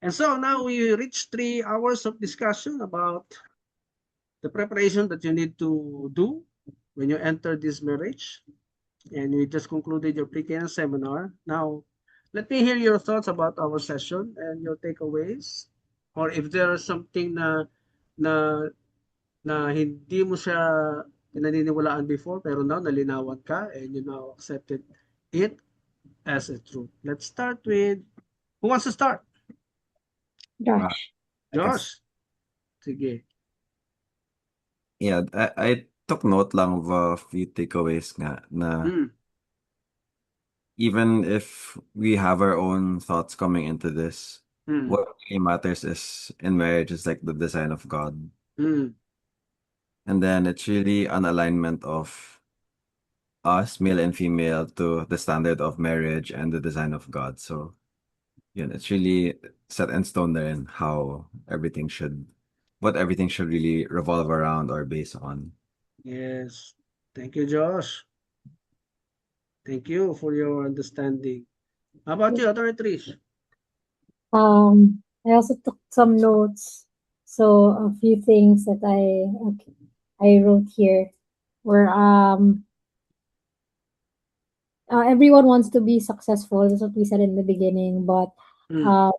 And so now we reach 3 hours of discussion about the preparation that you need to do when you enter this marriage. And we just concluded your pre-K seminar. Now, let me hear your thoughts about our session and your takeaways. Or if there is something na na hindi mo siya pinaniniwalaan before pero now nalinawan ka and you now accepted it as a truth. Let's start with who wants to start? Uh, Josh. I guess, Josh. Sige. yeah, I took note lang of a few takeaways nga na Mm. even if we have our own thoughts coming into this, Mm. what really matters is in marriage is like the design of God. Mm. And then it's really an alignment of us, male and female, to the standard of marriage and the design of God. So, yun, it's really set in stone there in what everything should really revolve around or base on. Yes. Thank you, Josh. Thank you for your understanding. How about you, Attorney Trish? I also took some notes. So a few things that I wrote here were everyone wants to be successful. That's what we said in the beginning. But Mm. uh,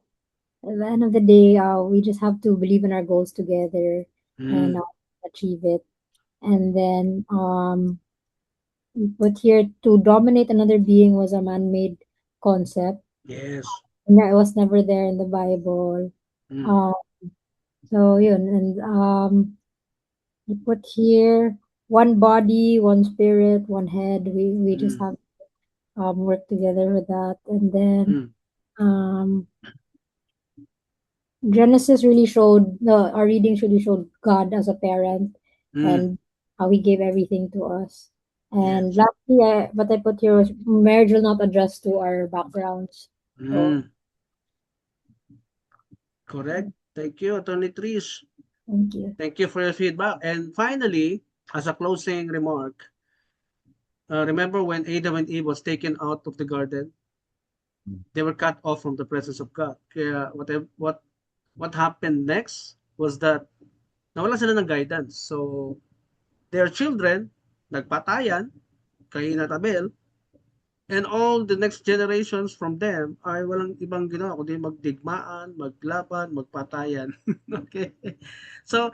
at the end of the day, we just have to believe in our goals together and Mm. achieve it. And then we put here to dominate another being was a man-made concept. Yes. And it was never there in the Bible. Mm. Um, so yun, and we put here one body, one spirit, one head. We just Mm. have work together with that, and then Mm. um Genesis really showed our readings really showed God as a parent Mm. and how He gave everything to us. And Yes. lastly, what I put here was marriage will not adjust to our backgrounds. So Mm. Correct. Thank you, Attorney Trish. thank you. Thank you for your feedback. And finally, as a closing remark, remember when Adam and Eve was taken out of the garden? They were cut off from the presence of God. Kaya what happened next was that nawala sila ng guidance. So their children nagpatayan, Cain at Abel, and all the next generations from them ay walang ibang ginawa kundi magdigmaan, maglaban, magpatayan. Okay? So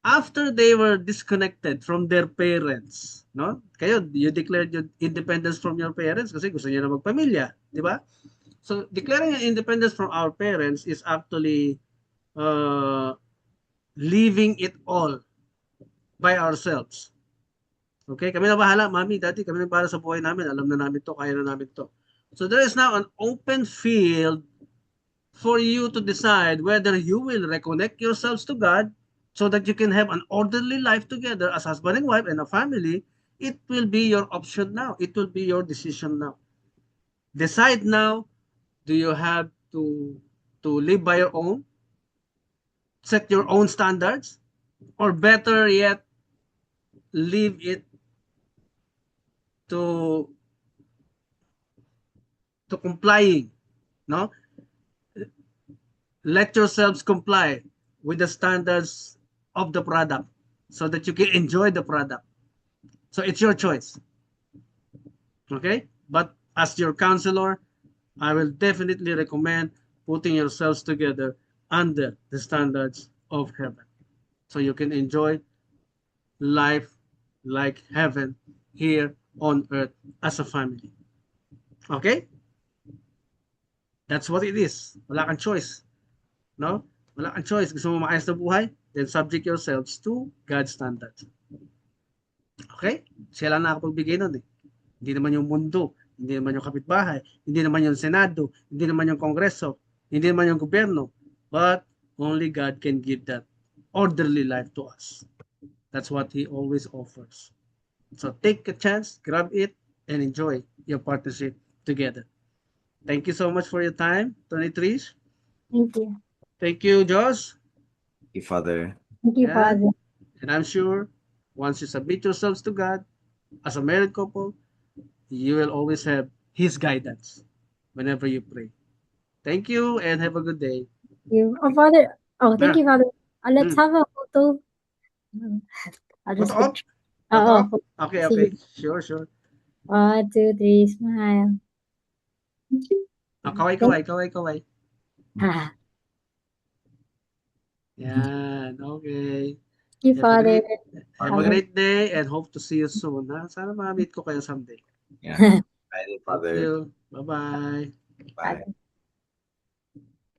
after they were disconnected from their parents, no? Kayo, you declared your independence from your parents kasi gusto niyo na magpamilya, di ba? So declaring independence from our parents is actually uh, leaving it all by ourselves. Okay? Kami na bahala, mami, daddy, kami na bahala sa buhay namin. Alam na namin to, kaya na namin to. So there is now an open field for you to decide whether you will reconnect yourselves to God so that you can have an orderly life together as husband and wife and a family. It will be your option now. It will be your decision now. Decide now, do you have to live by your own, set your own standards, or better yet, leave it to complying, no? Let yourselves comply with the standards of the product so that you can enjoy the product. So it's your choice. Okay? But as your counselor, I will definitely recommend putting yourselves together under the standards of heaven so you can enjoy life like heaven here on earth as a family. Okay? That's what it is. Wala kang choice. No? Wala kang choice. Gusto mo maayos na buhay? Then subject yourselves to God's standards. Okay? Siya lang nakapagbigay nun eh. Hindi naman yung mundo, hindi naman yung kapitbahay, hindi naman yung Senado, hindi naman yung Kongreso, hindi naman yung gobyerno, but only God can give that orderly life to us. That's what He always offers. So take a chance, grab it, and enjoy your partnership together. Thank you so much for your time, Tony Trish. Thank you. Thank you, Josh. Thank you, Father. Thank you, Yeah. Father. And I'm sure once you submit yourselves to God as a married couple, you will always have His guidance whenever you pray. Thank you and have a good day. you. Oh, Father. Oh, thank Yeah. you, Father. Let's Mm. have a photo. I'll just Photo op? picture. Photo Oh, op? Okay, see okay. you. Sure, sure. 1, 2, 3, smile. Kaway, kaway, kaway, kaway. Ha. Yan, okay. Thank you, Have a Father. have a great day and hope to see you soon. Ha? Sana ma-meet ko kayo someday. Yeah. Bye, Thank Father. you. Bye-bye. Bye.